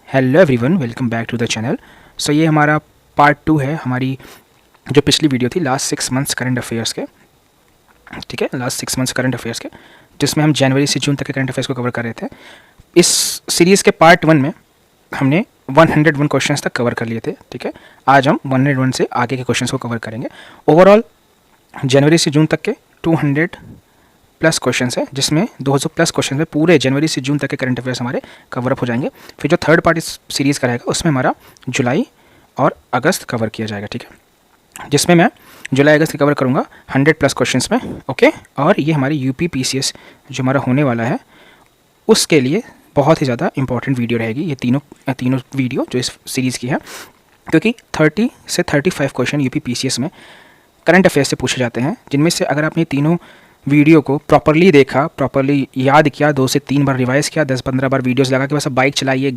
Hello everyone, welcome back to the channel. So ये हमारा part 2 है हमारी जो पिछली वीडियो थी लास्ट 6 मंथ्स करंट अफेयर्स के। ठीक है, लास्ट 6 मंथ्स करंट अफेयर्स के, जिसमें हम जनवरी से जून तक के करंट अफेयर्स को कवर कर रहे थे। इस सीरीज़ के पार्ट 1 में हमने 101 क्वेश्चंस तक कवर कर लिए थे। ठीक है, आज हम 101 से आगे के क्वेश्चंस को कवर करेंगे। ओवरऑल जनवरी से जून तक के 200 प्लस क्वेश्चन है, जिसमें 200 प्लस क्वेश्चन में पूरे जनवरी से जून तक के करंट अफेयर्स हमारे कवर अप हो जाएंगे। फिर जो थर्ड पार्ट इस सीरीज़ का रहेगा उसमें हमारा जुलाई और अगस्त कवर किया जाएगा। ठीक है, जिसमें मैं जुलाई अगस्त कवर करूँगा 100 प्लस क्वेश्चंस में। ओके, और ये हमारी यूपी पीसीएस जो हमारा होने वाला है उसके लिए बहुत ही ज़्यादा इंपॉर्टेंट वीडियो रहेगी ये तीनों वीडियो जो इस सीरीज़ की है, क्योंकि 30 से 35 क्वेश्चन यूपी पीसीएस में करंट अफेयर्स से पूछे जाते हैं, जिनमें से अगर आपने तीनों वीडियो को प्रॉपरली देखा, प्रॉपरली याद किया, 2 से 3 बार रिवाइज़ किया, 10-15 बार वीडियोस लगा के बस बाइक चलाइए,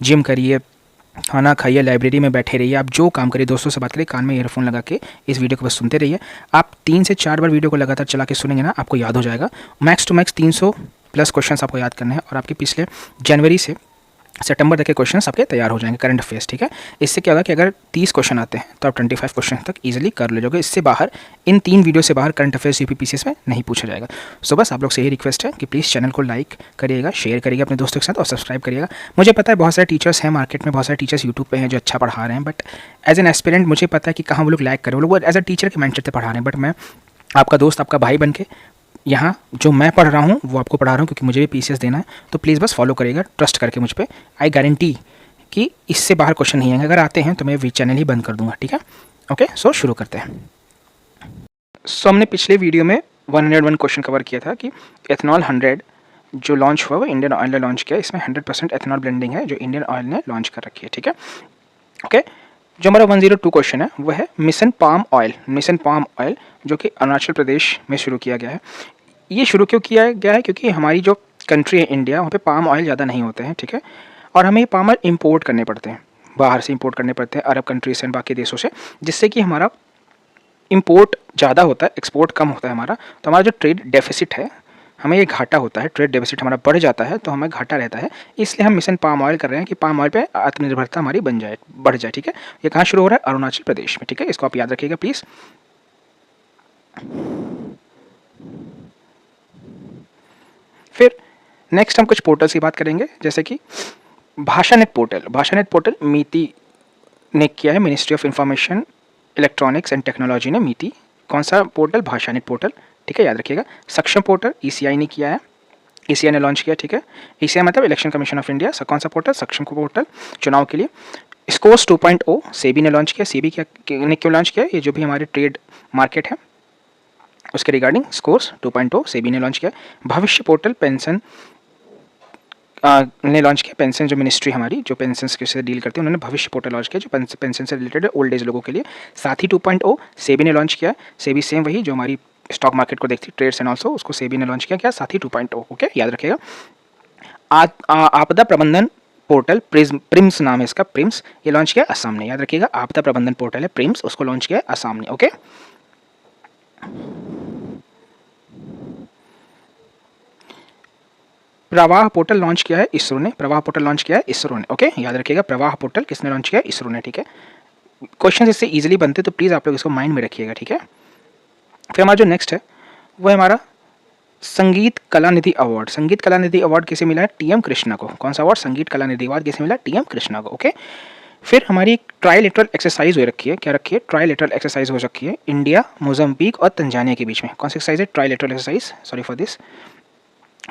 जिम करिए, खाना खाइए, लाइब्रेरी में बैठे रहिए, आप जो काम करिए, दोस्तों से बात करिए, कान में ईयरफोन लगा के इस वीडियो को बस सुनते रहिए। आप 3 से 4 बार वीडियो को लगातार चला के सुनेंगे ना, आपको याद हो जाएगा। Max to max 300 plus questions आपको याद करने हैं और आपके पिछले जनवरी से सितंबर तक के क्वेश्चंस आपके तैयार हो जाएंगे करंट अफेयर्स। ठीक है, इससे क्या होगा कि अगर 30 क्वेश्चन आते हैं तो आप 25 क्वेश्चन तक इजीली कर ले जाओगे। इससे बाहर इन 3 वीडियो से बाहर करंट अफेयर्स यूपीपीसीएस में नहीं पूछा जाएगा। सो बस आप लोग से यही रिक्वेस्ट है कि प्लीज़ चैनल को लाइक करिएगा, शेयर करिएगा अपने दोस्तों के साथ और सब्सक्राइब करिएगा। मुझे पता है बहुत सारे टीचर्स हैं मार्केट में, बहुत सारे टीचर्स यूट्यूब पे हैं जो अच्छा पढ़ा रहे हैं, बट एज एन एस्पिरेंट मुझे पता है कि कहाँ वो लोग लाइक करें, वो लोग एज अ टीचर के माइंडसेट से पढ़ा रहे हैं। बट मैं आपका दोस्त, आपका भाई बन के यहाँ जो मैं पढ़ रहा हूँ वो आपको पढ़ा रहा हूँ, क्योंकि मुझे भी पीसीएस देना है। तो प्लीज़ बस फॉलो करिएगा, ट्रस्ट करके मुझ पर। आई गारंटी कि इससे बाहर क्वेश्चन नहीं आएंगे, अगर आते हैं तो मैं वी चैनल ही बंद कर दूंगा। ठीक है, ओके, सो शुरू करते हैं। सो हमने पिछले वीडियो में 101 क्वेश्चन कवर किया था कि एथनॉल 100 जो लॉन्च हुआ वो इंडियन ऑयल ने लॉन्च किया। इसमें 100% एथनॉल ब्लेंडिंग है जो इंडियन ऑयल ने लॉन्च कर रखी है। ठीक है, ओके, जो हमारा 102 क्वेश्चन है वो है mission palm oil. Mission palm oil जो कि अरुणाचल प्रदेश में शुरू किया गया है। ये शुरू क्यों किया गया है? क्योंकि हमारी जो कंट्री है इंडिया, वहाँ पे पाम ऑयल ज़्यादा नहीं होते हैं। ठीक है, और हमें ये पाम ऑयल इंपोर्ट करने पड़ते हैं, बाहर से इंपोर्ट करने पड़ते हैं, अरब कंट्रीज से, बाकी देशों से, जिससे कि हमारा इंपोर्ट ज़्यादा होता है, एक्सपोर्ट कम होता है हमारा। तो हमारा जो ट्रेड डेफिसिट है, हमें ये घाटा होता है, ट्रेड डेफिसिट हमारा बढ़ जाता है, तो हमें घाटा रहता है। इसलिए हम मिशन पाम ऑयल कर रहे हैं कि पाम ऑयल पे आत्मनिर्भरता हमारी बन जाए, बढ़ जाए। ठीक है, ये कहाँ शुरू हो रहा है? अरुणाचल प्रदेश में। ठीक है, इसको आप याद रखिएगा प्लीज़। फिर नेक्स्ट हम कुछ पोर्टल्स की बात करेंगे, जैसे कि भाषानेट पोर्टल। भाषानेट पोर्टल मीति ने किया है, ministry of information electronics and technology ने मीति। कौन सा पोर्टल? भाषानेट पोर्टल। ठीक है, याद रखिएगा। सक्षम पोर्टल ईसीआई ने किया है, ईसीआई ने लॉन्च किया। ठीक है, ईसीआई मतलब इलेक्शन कमीशन ऑफ इंडिया। कौन सा पोर्टल? सक्षम पोर्टल, चुनाव के लिए। स्कोर्स 2.0 सेबी ने लॉन्च किया। सेबी ने क्यों लॉन्च किया? ये जो भी हमारे ट्रेड मार्केट है उसके रिगार्डिंग स्कोर्स 2.0 सेबी ने लॉन्च किया। भविष्य पोर्टल पेंशन ने लॉन्च किया। पेंशन जो मिनिस्ट्री हमारी जो पेंशन से डील करती है, उन्होंने भविष्य पोर्टल लॉन्च किया जो पेंशन से रिलेटेड है, ओल्ड एज लोगों के लिए। साथ ही 2.0 सेबी ने लॉन्च किया। सेबी सेम वही जो हमारी स्टॉक मार्केट को देखती है, ट्रेड्स एंड ऑल्सो, उसको सेबी ने लॉन्च किया। क्या? साथ ही 2.0। ओके, याद रखिएगा। आपदा प्रबंधन पोर्टल प्रिम्स नाम है इसका, प्रिम्स, ये लॉन्च किया असम ने। याद रखिएगा, आपदा प्रबंधन पोर्टल है प्रिम्स, उसको लॉन्च किया असम ने। ओके, प्रवाह पोर्टल लॉन्च किया है इसरो ने। प्रवाह पोर्टल लॉन्च किया है इसरो ने। ओके, याद रखिएगा, प्रवाह पोर्टल किसने लॉन्च किया? इसरो ने। ठीक है, क्वेश्चन इससे इजीली बनते तो प्लीज़ आप लोग इसको माइंड में रखिएगा। ठीक है, फिर हमारा जो नेक्स्ट है वो है हमारा संगीत कला निधि अवार्ड। संगीत कला निधि अवार्ड किसे मिला है? टीएम कृष्णा को। कौन सा अवार्ड? संगीत कला निधि अवार्ड किसे मिला? टीएम कृष्णा को। ओके, फिर हमारी एक ट्राइलेटरल एक्सरसाइज हो रखी है। क्या रखी है? ट्राइलेटरल एक्सरसाइज हो रखी है इंडिया, मोजाम्बिक और तंजानिया के बीच में। कौन सी एक्सरसाइज है? Trilateral exercise, sorry for this,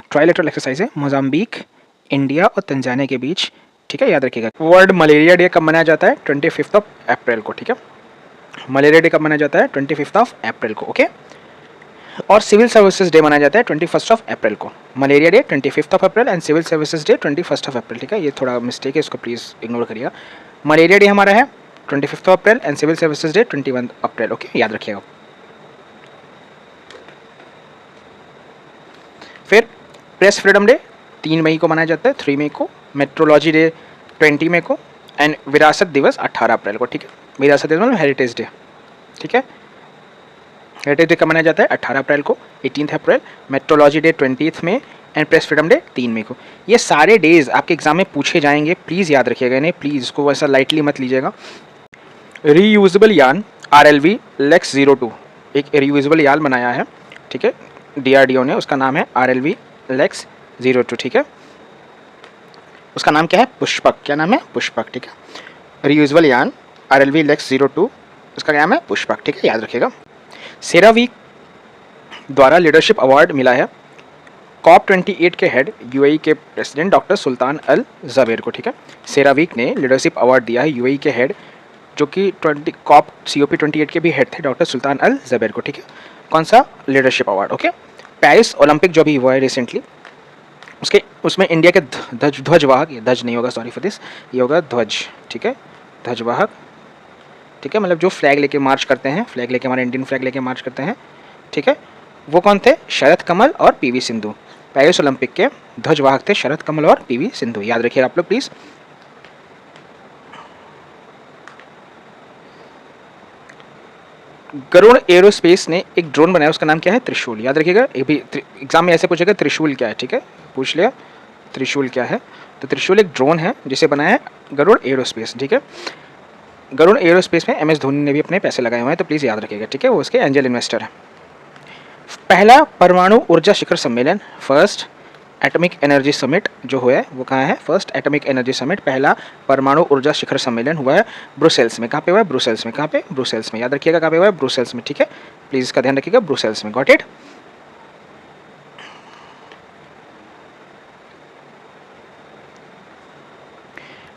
trilateral exercise है मोजाम्बिक, इंडिया और तंजानिया के बीच। ठीक है, याद रखिएगा। वर्ल्ड मलेरिया डे कब मनाया जाता है? 25 अप्रैल को। ठीक है, मलेरिया डे कब मनाया जाता है? 25 अप्रैल को। ओके, और सिविल सर्विसेज डे मनाया जाता है 21 अप्रैल को। Malaria day 25 April and civil services day 21 April. ठीक है, ये थोड़ा मिस्टेक है, इसको प्लीज़ इग्नोर करिएगा। मलेरिया डे हमारा है 25 April and civil services day 21 April. Okay, याद रखिएगा। फिर प्रेस फ्रीडम डे 3 मई को मनाया जाता है, 3 मई को। मेट्रोलॉजी डे 20 मई को एंड विरासत दिवस 18 अप्रैल को। ठीक है, विरासत दिवस मतलब हेरिटेज डे। ठीक है, हेरिटेज डे कब मनाया जाता है? 18 अप्रैल को, 18 अप्रैल। मेट्रोलॉजी डे 20 में एंड प्रेस फ्रीडम डे 3 मई को। ये सारे डेज आपके एग्जाम में पूछे जाएंगे, प्लीज़ याद रखिएगा इन्हें, प्लीज़ इसको वैसा लाइटली मत लीजिएगा। रीयूजेबल यान RLV लेक्स 02, एक रीयूजेबल यान बनाया है, ठीक है, DRDO ने, उसका नाम है RLV लेक्स 02, ठीक है। उसका नाम क्या है? पुष्पक। क्या नाम है? पुष्पक, ठीक है। रीयूजेबल यान RLV लेक्स 02, उसका नाम है पुष्पक, ठीक है, याद रखिएगा। सेरावीक द्वारा लीडरशिप अवार्ड मिला है COP28 के हेड UAE के प्रेसिडेंट डॉक्टर सुल्तान अल ज़बेर को, ठीक है। सेरावीक ने लीडरशिप अवार्ड दिया है UAE के हेड, जो कि COP28 के भी हेड थे, डॉक्टर सुल्तान अल ज़बेर को, ठीक है। कौन सा? Leadership award, okay. Paris Olympic जो भी हुआ है रिसेंटली, उसमें इंडिया के ध्वजवाहक, ये ध्वज नहीं होगा, सॉरी फॉर दिस, ये होगा ध्वज, ठीक है, ध्वजवाहक, ठीक है, मतलब जो फ्लैग लेके मार्च करते हैं, फ्लैग लेके, हमारे इंडियन फ्लैग लेके मार्च करते हैं, ठीक है, वो कौन थे? शरद कमल और PV सिंधु। पेरिस ओलंपिक के ध्वजवाहक थे शरद कमल और PV सिंधु, याद रखिएगा आप लोग प्लीज। गरुड़ एरोस्पेस ने एक ड्रोन बनाया, उसका नाम क्या है? त्रिशूल, याद रखिएगा। ये भी एग्जाम में ऐसे पूछेगा त्रिशूल क्या है, ठीक है, पूछ लिया त्रिशूल क्या है, तो त्रिशूल एक ड्रोन है जिसे बनाया है गरुड़ एरोस्पेस, ठीक है। गरुड़ एरोस्पेस में MS धोनी ने भी अपने पैसे लगाए हुए हैं, तो प्लीज़ याद रखिएगा, ठीक है, वो उसके एंजल इन्वेस्टर है। पहला परमाणु ऊर्जा शिखर सम्मेलन, फर्स्ट एटॉमिक एनर्जी समिट जो हुआ है वो कहाँ है? फर्स्ट एटॉमिक एनर्जी समिट, पहला परमाणु ऊर्जा शिखर सम्मेलन हुआ है ब्रुसेल्स में। कहाँ पे हुआ है? ब्रुसेल्स में। कहाँ पे? ब्रुसेल्स में, याद रखिएगा कहाँ पे हुआ है? ब्रुसेल्स में, ठीक है, प्लीज़ इसका ध्यान रखिएगा, ब्रुसेल्स में, गॉट इट।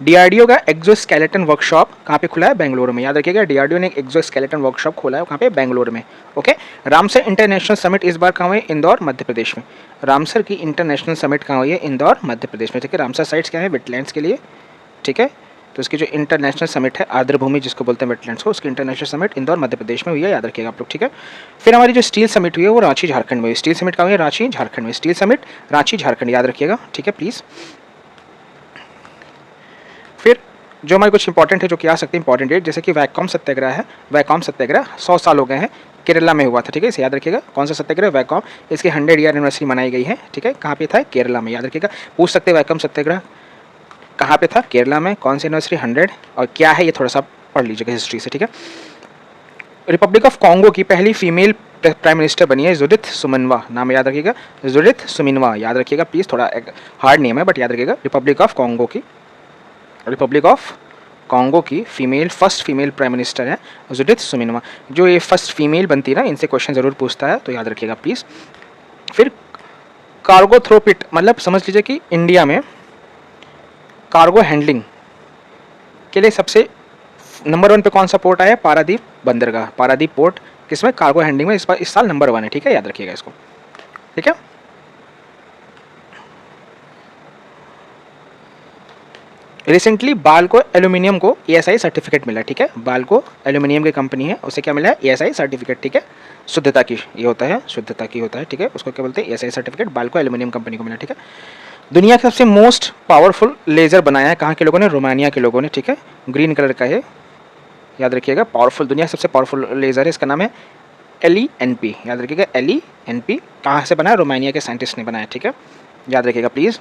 DRDO का एक्सोस्केलेटन वर्कशॉप कहाँ पे खुला है? बेंगलुरु में, याद रखिएगा, DRDO ने एक एक्सोस्केलेटन वर्कशॉप खोला है, कहाँ पे? बेंगलुरु में, ओके। रामसर इंटरनेशनल समिट इस बार कहाँ हुई? इंदौर, मध्य प्रदेश में। रामसर की इंटरनेशनल समिट कहाँ हुई है? इंदौर, मध्य प्रदेश में, ठीक है। रामसर साइट्स क्या है? वेटलैंड्स के लिए, ठीक है, तो इसकी जो इंटरनेशनल समिट है, आर्द्रभूमि जिसको बोलते हैं वेटलैंड्स को, उसकी इंटरनेशनल समिट इंदौर, मध्य प्रदेश में हुई है, याद रखिएगा आप लोग, ठीक है। फिर हमारी जो स्टील समिट हुई है वो रांची, झारखंड में हुई। स्टील समिट कहाँ हुई है? रांची, झारखंड में। स्टील समिट रांची, झारखंड, याद रखिएगा, ठीक है, प्लीज़। फिर जो हमारे कुछ इंपॉर्टेंट है जो कि आ सकते हैं इंपॉर्टेंट डेट, जैसे कि वैकॉम सत्याग्रह है। वैकॉम सत्याग्रह 100 साल हो गए हैं, केरला में हुआ था, ठीक है, इसे याद रखिएगा। कौन सा सत्याग्रह? वैकॉम। इसकी 100 ईयर एनिवर्सरी मनाई गई है, ठीक है। कहाँ पे था? केरला में, याद रखिएगा। पूछ सकते हैं वैकॉम सत्याग्रह कहाँ पे था? केरला में। कौन सी एनिवर्सरी? 100, और क्या है ये थोड़ा सा पढ़ लीजिएगा हिस्ट्री से, ठीक है। रिपब्लिक ऑफ कॉन्गो की पहली फीमेल प्राइम मिनिस्टर बनी है जुडिथ सुमिनवा, नाम याद रखिएगा, जुडिथ सुमिनवा, याद रखिएगा प्लीज़, थोड़ा एक हार्ड नेम है बट याद रखिएगा। रिपब्लिक ऑफ कॉन्गो की फर्स्ट फीमेल प्राइम मिनिस्टर है जुडिथ सुमिनवा। जो ये फर्स्ट फीमेल बनती है ना, इनसे क्वेश्चन ज़रूर पूछता है, तो याद रखिएगा प्लीज़। फिर कार्गो थ्रोपिट, मतलब समझ लीजिए कि इंडिया में कार्गो हैंडलिंग के लिए सबसे नंबर 1 पे कौन सा पोर्ट आया? पारादीप बंदरगाह। पारादीप पोर्ट किसमें? कार्गो हैंडलिंग में इस साल नंबर 1 है, ठीक है, याद रखिएगा इसको, ठीक है। रिसेंटली बाल्को एल्यूमिनियम को ASI सर्टिफिकेट मिला, ठीक है। बाल्को एल्यूमिनियम की कंपनी है, उसे क्या मिला है? ASI सर्टिफिकेट, ठीक है, शुद्धता की ये होता है, शुद्धता की होता है, ठीक है, उसको क्या बोलते हैं? ASI certificate Balco aluminium company को मिला, ठीक है। दुनिया का सबसे मोस्ट पावरफुल लेज़र बनाया है कहाँ के लोगों ने? रोमानिया के लोगों ने, ठीक है, ग्रीन कलर का है, याद रखिएगा। पावरफुल, दुनिया का सबसे पावरफुल लेज़र है, इसका नाम है LENP, याद रखिएगा, LENP। कहाँ से बना है? रोमानिया के साइंटिस्ट ने बनाया, ठीक है, याद रखिएगा प्लीज़।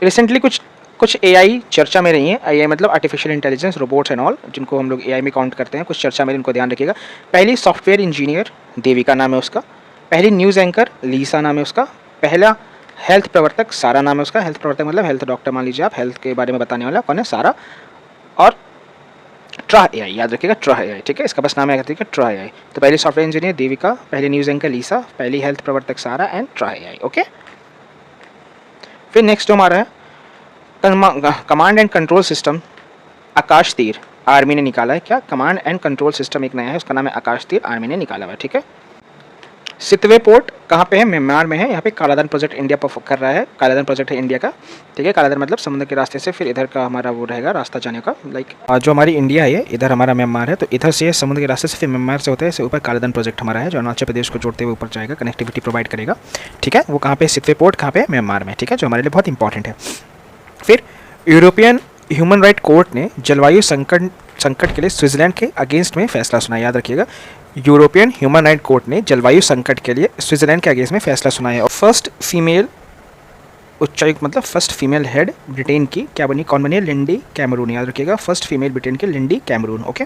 रिसेंटली कुछ AI चर्चा में रही हैं। AI मतलब artificial intelligence, robots and all, जिनको हम लोग AI में काउंट करते हैं, कुछ चर्चा में, इनको ध्यान रखिएगा। पहली सॉफ्टवेयर इंजीनियर देविका नाम है उसका, पहली न्यूज़ एंकर लीसा नाम है उसका, पहला हेल्थ प्रवर्तक सारा नाम है उसका। हेल्थ प्रवर्तक मतलब हेल्थ डॉक्टर मान लीजिए आप, हेल्थ के बारे में बताने वाला कौन है? सारा। और ट्रा AI, याद रखिएगा, ट्रा AI, ठीक है, इसका बस नाम है, ठीक है, ट्रा AI। तो पहली सॉफ्टवेयर इंजीनियर देविका, पहली न्यूज़ एंकर लीसा, पहली हेल्थ प्रवर्तक सारा एंड ट्रा AI, ओके। फिर नेक्स्ट हमारा है कमांड एंड कंट्रोल सिस्टम आकाश तीर, आर्मी ने निकाला है। क्या? कमांड एंड कंट्रोल सिस्टम एक नया है, उसका नाम है आकाश तीर, आर्मी ने निकाला हुआ है, ठीक है। सितवे पोर्ट कहाँ पे है? म्यांमार में है। यहाँ पे कालाधन प्रोजेक्ट इंडिया पर कर रहा है, कालाधन प्रोजेक्ट है इंडिया का, ठीक है। कालाधन मतलब समुद्र के रास्ते से फिर इधर का हमारा वो रहेगा रास्ता जाने का, लाइक जो हमारी इंडिया है इधर हमारा म्यांमार है, तो इधर से समुद्र के रास्ते से फिर म्यांमार से होता है, इससे ऊपर कालाधन प्रोजेक्ट हमारा है जो अरुणाचल प्रदेश को जोड़ते हुए ऊपर जाएगा, कनेक्टिविटी प्रोवाइड करेगा, ठीक है। वो कहाँ पे? सितवे पोर्ट कहाँ पे? म्यांमार में, ठीक है, जो हमारे लिए बहुत इंपॉर्टेंट है। फिर यूरोपियन ह्यूमन राइट कोर्ट ने जलवायु संकट के लिए स्विट्जरलैंड के अगेंस्ट में फैसला सुना, याद रखिएगा। यूरोपियन ह्यूमन राइट कोर्ट ने जलवायु संकट के लिए स्विट्जरलैंड के अगेंस्ट में फैसला सुनाया। और फर्स्ट फीमेल उच्चायुक्त मतलब फर्स्ट फीमेल हेड ब्रिटेन की क्या बनी, कौन बनी है, लिंडी कैमरून, याद रखिएगा, फर्स्ट फीमेल ब्रिटेन की लिंडी कैमरून। ओके,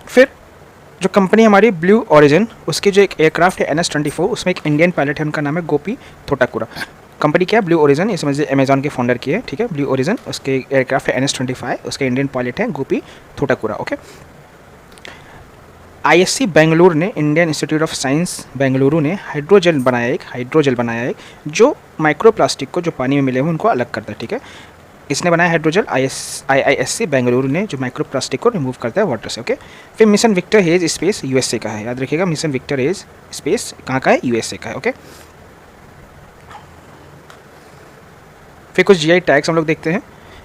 फिर जो कंपनी हमारी ब्लू ओरिजिन, उसकी जो एक एयरक्राफ्ट है NS-24, उसमें एक इंडियन पायलट है, उनका नाम है गोपी थोटाकुरा। कंपनी क्या है, ब्लू ओरिजिन, ये समझिए अमेजॉन के फाउंडर की है, ठीक है, ब्लू ओरिजिन, उसके एयरक्राफ्ट है NS-25, उसके इंडियन पायलट है गोपी थोटाकुरा। ओके, ISC बेंगलुरु ने, Indian institute of science Bengaluru ने हाइड्रोजेल बनाया एक जो माइक्रोप्लास्टिक को जो पानी में मिले हुए उनको अलग करता है। ठीक है, इसने बनाया हाइड्रोजेल, IISC बेंगलुरु ने, जो माइक्रोप्लास्टिक को रिमूव करता है वाटर से। ओके, फिर mission Victus Haze space USA का है, याद रखिएगा, मिशन विक्टर हेज स्पेस कहाँ का है, USA का है। ओके, फिर कुछ GI टैग्स हम लोग देखते हैं।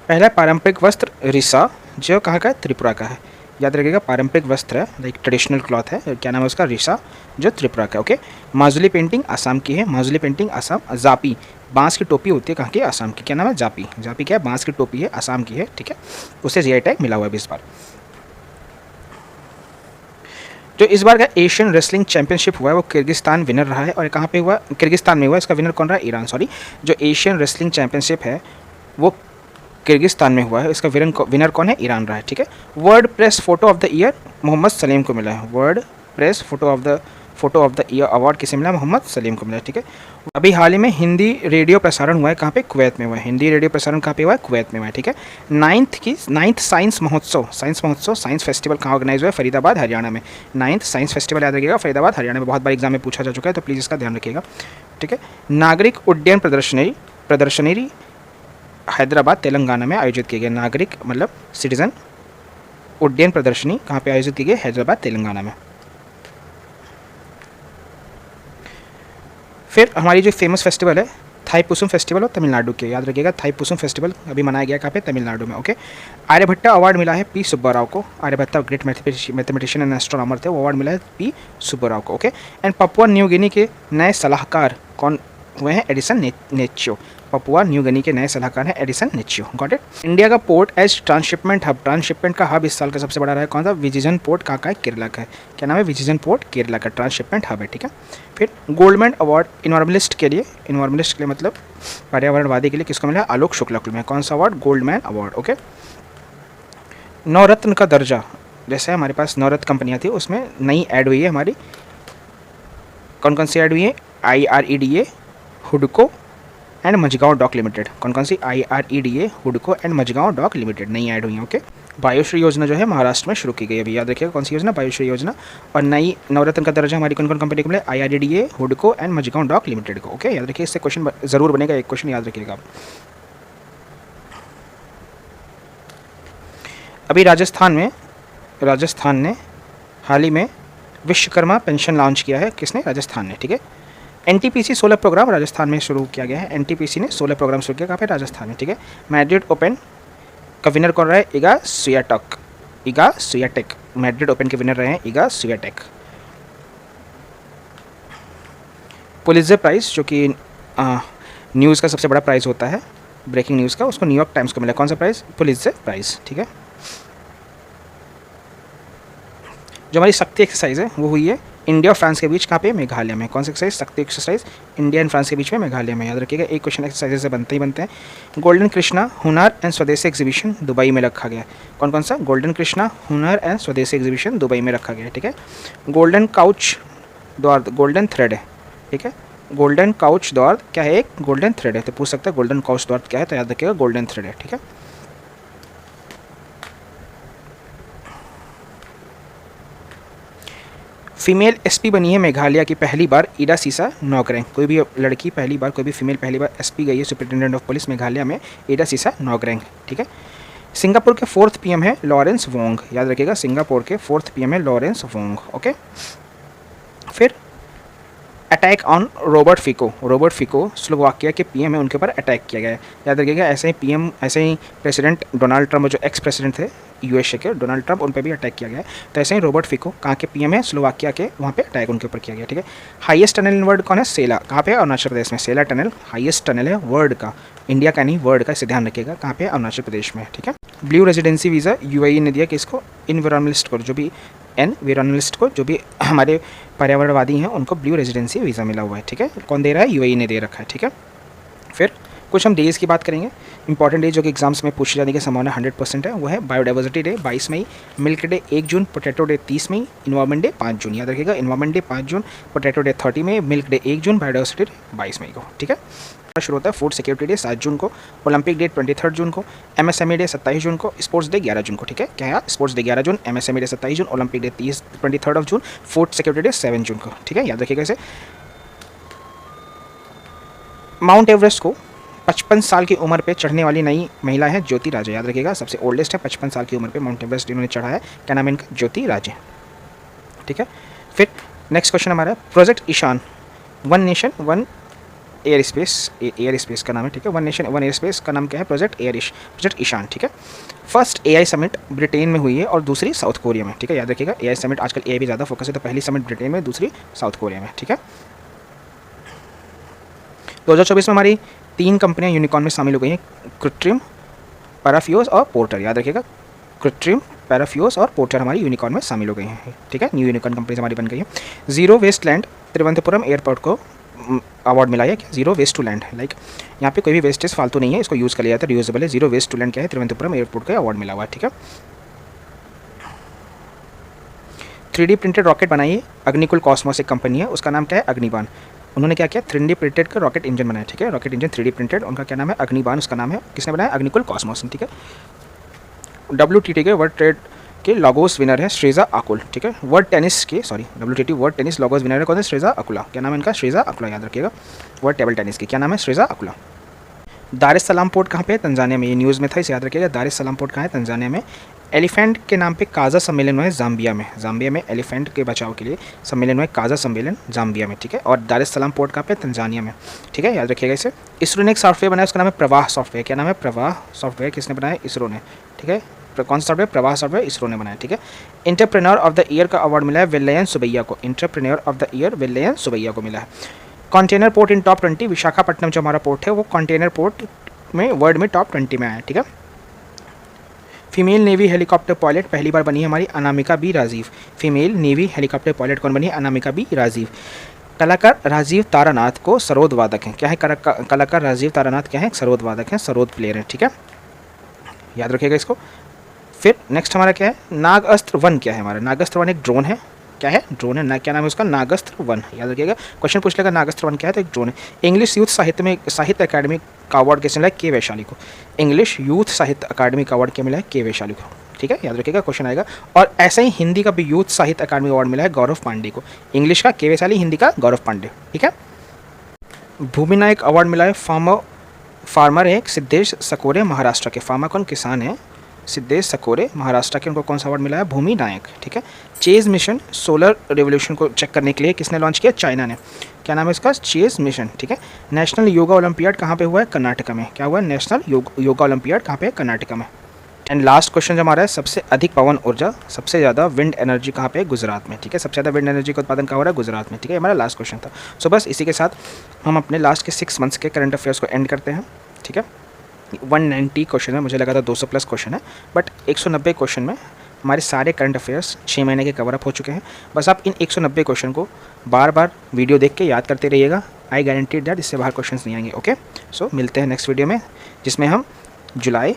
पहला पारंपरिक वस्त्र रिसा, जो कहाँ का है, त्रिपुरा का है, याद रखिएगा, पारंपरिक वस्त्र है, लाइक ट्रेडिशनल क्लॉथ है, क्या नाम है उसका, रिसा, जो त्रिपुरा का। ओके, माजुली पेंटिंग आसाम की है, माजुली पेंटिंग आसाम। जापी, बांस की टोपी होती है, कहाँ की, आसाम की, क्या नाम है, जापी, जापी क्या है, बांस की टोपी है, आसाम की है। ठीक है, उससे GI टैग मिला हुआ है इस बार। जो इस बार का एशियन रेसलिंग चैंपियनशिप हुआ है वो किर्गिस्तान विनर रहा है, और कहाँ पे हुआ, किर्गिस्तान में हुआ, इसका विनर कौन रहा है, ईरान, सॉरी। जो एशियन रेसलिंग चैंपियनशिप है वो किर्गिस्तान में हुआ है, इसका विनर कौन है, ईरान रहा है। ठीक है, world press photo of the year Mohammed Salim को मिला है, world press photo of the year award किसे मिला, मोहम्मद सलीम को मिला है। ठीक है, अभी हाल ही में हिंदी रेडियो प्रसारण हुआ है, कहाँ पे, कुवैत में हुआ है, हिंदी रेडियो प्रसारण कहाँ पे हुआ है, कुवैत में हुआ है। ठीक है, नाइन्थ साइंस महोत्सव साइंस फेस्टिवल कहाँ ऑर्गेनाइज हुआ है, फरीदाबाद हरियाणा में। नाइन्थ साइंस फेस्टिवल याद रखिएगा, फरीदाबाद हरियाणा में, बहुत बार एग्जाम में पूछा जा चुका है, तो प्लीज़ इसका ध्यान रखिएगा। ठीक है, नागरिक उड्डयन प्रदर्शनी हैदराबाद तेलंगाना में आयोजित की गई, नागरिक मतलब सिटीजन उड्डयन प्रदर्शनी कहाँ पे आयोजित की गई, हैदराबाद तेलंगाना में। फिर हमारी जो फेमस फेस्टिवल है थाईपुसम फेस्टिवल और तमिलनाडु के, याद रखिएगा, थाईपुसम फेस्टिवल अभी मनाया गया कहाँ पे, तमिलनाडु में। ओके, आर्यभट्टा अवार्ड मिला है P सुब्बाराव को, Aryabhatta great mathematician and astronomer थे, वो अवार्ड मिला है P सुब्बाराव को। Okay, and Papua New Guinea के नए सलाहकार कौन हुए हैं, Edison Nechyo, Papua New Guinea के नए सलाहकार हैं Edison Nechyo. Got it. India का पोर्ट एज ट्रांसशिपमेंट का हब इस साल का सबसे बड़ा रहा है, कौन सा, विजिजन पोर्ट कहाँ का है, केरला का है, क्या नाम है, विजिजन पोर्ट केरला का ट्रांसशिपमेंट हब है। ठीक है, फिर गोल्डमैन अवार्ड इन्वायरमेंटलिस्ट के लिए मतलब पर्यावरणवादी के लिए किसको मिला है, आलोक शुक्ला को मिला, कौन सा अवार्ड, गोल्डमैन अवार्ड। ओके, नवरत्न का दर्जा, जैसे हमारे पास नवरत्न कंपनियाँ थी, उसमें नई ऐड हुई है हमारी, कौन सी ऐड हुई है, IREDA, हुडको एंड मझगांव डॉक लिमिटेड, कौन सी, IREDA, हुडको एंड मझगांव डॉक लिमिटेड नई ऐड हुई है। ओके, वायुश्री योजना जो है महाराष्ट्र में शुरू की गई, अभी याद रखिएगा कौन सी योजना, वायुश्री योजना। और नई नवरत्न का दर्जा हमारी कौन कंपनी को मिले, IREDA, हुडको एंड मझगांव डॉक लिमिटेड को। ओके, याद रखिए, इससे क्वेश्चन जरूर बनेगा, एक क्वेश्चन याद रखिएगा आप। अभी राजस्थान ने हाल ही में विश्वकर्मा पेंशन लॉन्च किया है, किसने, राजस्थान ने। ठीक है, NTPC 16 प्रोग्राम राजस्थान में शुरू किया गया है, NTPC ने 16 प्रोग्राम शुरू किया, कहाँ पे, राजस्थान में। ठीक है, मैड्रिड ओपन का विनर कौन रहा है, इगा स्वियाटेक, मैड्रिड ओपन के विनर रहे हैं इगा स्वियाटेक। पुलित्जर प्राइज़, जो कि न्यूज़ का सबसे बड़ा प्राइज़ होता है, ब्रेकिंग न्यूज़ का, उसको न्यूयॉर्क टाइम्स को मिला, कौन सा प्राइज़, पुलित्जर प्राइज़। ठीक है, जो हमारी शक्ति एक्सरसाइज है वो हुई है इंडिया और फ्रांस के बीच, कहाँ पे, मेघालय में। कौन सी एक्सरसाइज, शक्ति एक्सरसाइज, इंडिया एंड फ्रांस के बीच में, मेघालय में। याद रखिएगा, एक क्वेश्चन एक्सरसाइज से बनते हैं। गोल्डन कृष्णा हुनर एंड स्वदेशी एग्जीबिशन दुबई में रखा गया, कौन सा, गोल्डन कृष्णा हुनर एंड स्वदेशी एग्जीबिशन दुबई में रखा गया। ठीक है, गोल्डन काउच द्वार गोल्डन थ्रेड है। ठीक है, गोल्डन काउच द्वार क्या है, एक गोल्डन थ्रेड है, तो पूछ सकते हैं गोल्डन काउच द्वार क्या है, तो याद रखिएगा गोल्डन थ्रेड है। ठीक है, फीमेल SP बनी है मेघालय की पहली बार ईडा सीसा नॉगरेंग, कोई भी लड़की पहली बार, कोई भी फीमेल पहली बार SP गई है सुपरिटेंडेंट ऑफ पुलिस मेघालय में, ईडा सीसा नॉगरेंग। ठीक है, सिंगापुर के 4th PM है लॉरेंस वोंग, याद रखिएगा, सिंगापुर के 4th PM है लॉरेंस वोंग। ओके, फिर attack on Robert Fico. Robert Fico Slovakia के पीएम है, उनके ऊपर अटैक किया गया है। याद रखिएगा, ऐसे ही पीएम, ऐसे ही प्रेसिडेंट डोनाल्ड ट्रम्प जो एक्स प्रेसिडेंट थे यूएसए के, डोनाल्ड ट्रम्प, उन पर भी अटैक किया गया है। तो ऐसे ही रॉबर्ट फिको कहाँ के पीएम है, स्लोवाकिया के, वहाँ पे अटैक उनके ऊपर किया गया। ठीक है। हाईएस्ट टनल इन वर्ल्ड कौन है, सेला, कहाँ पे, अरुणाचल प्रदेश में। सेला टनल हाईएस्ट टनल है वर्ल्ड का, इंडिया का नहीं, वर्ल्ड का, इसे ध्यान रखिएगा, कहाँ पे, अरुणाचल प्रदेश में। ठीक है। ब्लू रेजिडेंसी वीज़ा यूएई ने दिया किसको, इन्वायरमेंटलिस्ट को, जो भी एनवायरमेंटलिस्ट को, जो भी हमारे पर्यावरणवादी हैं, उनको ब्लू रेजिडेंसी वीज़ा मिला हुआ है। ठीक है। कौन दे रहा है, यूएई ने दे रखा है। ठीक है। फिर कुछ हम डेज़ की बात करेंगे, इंपॉर्टेंट डे जो कि एग्जाम्स में पूछे जाने की संभावना 100% है, वो है बायोडाइवर्सिटी डे 22 मई, मिल्क डे 1 जून, पोटैटो डे 30 मई, इन्वायरमेंट डे 5 जून। याद रखिएगा, इन्वायरमेंट डे 5 जून, पोटैटो डे 30 मई, मिल्क डे 1 जून, बायोडाइवर्सिटी डे 22 मई को। ठीक है। शुरू होता है फूड सिक्योरिटी डे 7 जून को, ओलंपिक डे 23 जून को, एमएसएमई डे 27 जून को, स्पोर्ट्स डे 11 जून को। ठीक है। क्या है, स्पोर्ट्स डे 11 जून, एमएसएमई डे 27 जून, ओलंपिक डे 23 जून, फूड सिक्योरिटी डे 7 जून को। ठीक है। याद रखिएगा इसे। माउंट एवरेस्ट को 55 साल की उम्र पे चढ़ने वाली नई महिला है ज्योति राजे। याद रखिएगा, सबसे ओल्डेस्ट है, 55 साल की उम्र पे माउंट एवरेस्ट इन्होंने चढ़ा है। क्या नाम है इनका, ज्योति राजे। ठीक है। फिर नेक्स्ट क्वेश्चन हमारा है project Ishan, one nation one air space का नाम है। ठीक है। One nation one air space का नाम क्या है, प्रोजेक्ट ईशान। ठीक है। फर्स्ट एआई समिट ब्रिटेन में हुई है और दूसरी साउथ कोरिया में। ठीक है। याद रखिएगा, एआई समिट, आजकल एआई भी ज़्यादा फोकस है, तो पहली समिट ब्रिटेन में, दूसरी साउथ कोरिया में। ठीक है। 2024 में हमारी 3 कंपनियां यूनिकॉर्न में शामिल हो गई हैं, कृत्रिम, पैराफ्यूज और पोर्टर। याद रखिएगा, कृत्रिम, पैराफ्यूज और पोर्टर हमारी यूनिकॉर्न में शामिल हो गई हैं। ठीक है। न्यू यूनिकॉर्न कंपनीज हमारी बन गई है। Zero waste land Thiruvananthapuram airport को अवार्ड मिला है। Zero waste to land, like यहाँ पे कोई भी वेस्टेज फालतू नहीं है, इसको यूज़ कर लिया जाता है, रियूजेबल है। जीरो वेस्ट टू लैंड क्या है, तिरुवनंतपुरम एयरपोर्ट को अवार्ड मिला हुआ है। ठीक है। 3D प्रिंटेड रॉकेट बनाई है अग्निकुल कॉस्मोस, एक कंपनी है, उसका नाम क्या है, अग्निबाण। उन्होंने क्या किया, 3D प्रिंटेड का रॉकेट इंजन बनाया। ठीक है। रॉकेट इंजन 3D प्रिंटेड, उनका क्या नाम है, अग्निबाण, उसका नाम है। किसने बनाया, अग्निकुल कॉस्मोस। ठीक है। WTT के वर्ल्ड ट्रेड के लॉगोस विनर है श्रेजा अकुल। ठीक है। WTT world tennis logos winner है कौन है, श्रेजा अकुला। क्या नाम है इनका, श्रेजा अकुला। याद रखिएगा, वर्ल्ड टेबल टेनिस की क्या नाम है, श्रेजा अकुला। दार एस सलाम पोर्ट कहाँ पे है, तंजानिया में। ये न्यूज़ में था, इसे याद रखिएगा। दार एस सलाम पोर्ट कहाँ है, तंजानिया में। एलिफेंट के नाम पे काजा सम्मेलन हुआ है जाम्बिया में। जाम्बिया में एलिफेंट के बचाव के लिए सम्मेलन हुआ है, काजा सम्मेलन जाम्बिया में। ठीक है। और दार एस सलाम पोर्ट कहाँ पे, तंजानिया में। ठीक है। याद रखिएगा इसे। इसरो ने एक सॉफ्टवेयर बनाया, उसका नाम है प्रवाह सॉफ्टवेयर। क्या नाम है, प्रवाह सॉफ्टवेयर। किसने बनाया, इसरो ने। ठीक है। कौन सा सॉफ्टवेयर, प्रवाह सॉफ्टवेयर, इसरो ने बनाया। ठीक है। एंटरप्रेन्योर ऑफ द ईयर का अवार्ड मिला है वेलयन सुबैया को। Entrepreneur of the year Vellayan Subbiah को मिला है। Container port in top 20, Visakhapatnam जो हमारा पोर्ट है वो कंटेनर पोर्ट में वर्ल्ड में टॉप 20 में आया है। ठीक है। फीमेल नेवी हेलीकॉप्टर पायलट पहली बार बनी है हमारी Anamika B Rajeev. Female navy helicopter pilot कौन बनी है, अनामिका बी राजीव। कलाकार राजीव तारानाथ को सरोद वादक हैं। क्या है, कलाकार राजीव तारानाथ क्या है, सरोद वादक हैं, सरोद प्लेयर हैं। ठीक है। याद रखिएगा इसको। फिर नेक्स्ट हमारा क्या है, नागस्त्र 1 क्या है हमारा, नागस्त्र 1 एक ड्रोन है। क्या है, ड्रोन है ना, क्या नाम है उसका, नागस्त्र 1। याद रखिएगा, क्वेश्चन पूछ लेगा नागस्त्र 1 क्या है, तो एक ड्रोन है। इंग्लिश यूथ साहित्य में साहित्य अकादमी का अवार्ड किसने मिला है, के वैशाली को। इंग्लिश यूथ साहित्य अकादमी का अवार्ड क्या मिला है, के वैशाली को। ठीक है। याद रखिएगा, क्वेश्चन आएगा। और ऐसा ही हिंदी का भी यूथ साहित्य अकादमी अवार्ड मिला है गौरव पांडे को। इंग्लिश का के वैशाली, हिंदी का गौरव पांडे। ठीक है। भूमि नायक अवार्ड मिला है फार्मर है सिद्धेश सकोरे महाराष्ट्र के। फार्मर कौन, किसान है, सिद्धेश सकोरे महाराष्ट्र के, उनको कौन सा अवार्ड मिला है, भूमि नायक। ठीक है। चेज मिशन सोलर रेवोल्यूशन को चेक करने के लिए किसने लॉन्च किया, चाइना ने। क्या नाम है इसका, चेज मिशन। ठीक है। नेशनल योगा ओलंपियाड कहाँ पे हुआ है, कर्नाटक में। क्या हुआ है, नेशनल योगा ओलंपियाड कहाँ पे है, कर्नाटक में। एंड लास्ट क्वेश्चन जो हमारा है, सबसे अधिक पवन ऊर्जा, सबसे ज़्यादा विंड एनर्जी कहाँ पे है, गुजरात में। ठीक है। सबसे ज़्यादा विंड एनर्जी का उत्पादन कहाँ हो रहा है, गुजरात में। ठीक है। हमारा लास्ट क्वेश्चन था। सो बस इसी के साथ हम अपने लास्ट के 6 मंथ्स के करंट अफेयर्स को एंड करते हैं। ठीक है। 190 क्वेश्चन है, मुझे लगा था 200 प्लस क्वेश्चन है, बट 190 क्वेश्चन में हमारे सारे करंट अफेयर्स 6 महीने के कवर अप हो चुके हैं। बस आप इन 190 क्वेश्चन को बार बार वीडियो देख के याद करते रहिएगा। आई गारंटी दैट इससे बाहर क्वेश्चन नहीं आएंगे। ओके। सो मिलते हैं नेक्स्ट वीडियो में, जिसमें हम जुलाई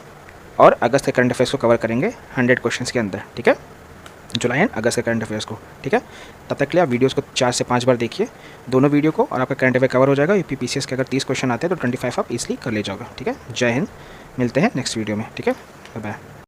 और अगस्त के करंट अफेयर्स को कवर करेंगे 100 क्वेश्चन के अंदर। ठीक है। जुलाई एंड अगस्त के करंट अफेयर्स को। ठीक है। तब तक के लिए आप वीडियोस को 4 से 5 बार देखिए, दोनों वीडियो को, और आपका करंट अफेयर कवर हो जाएगा। यूपीपीसीएस के अगर 30 क्वेश्चन आते हैं तो 25 आप इजीली कर ले जाओगे। ठीक है। जय हिंद, मिलते हैं नेक्स्ट वीडियो में। ठीक है। Bye bye.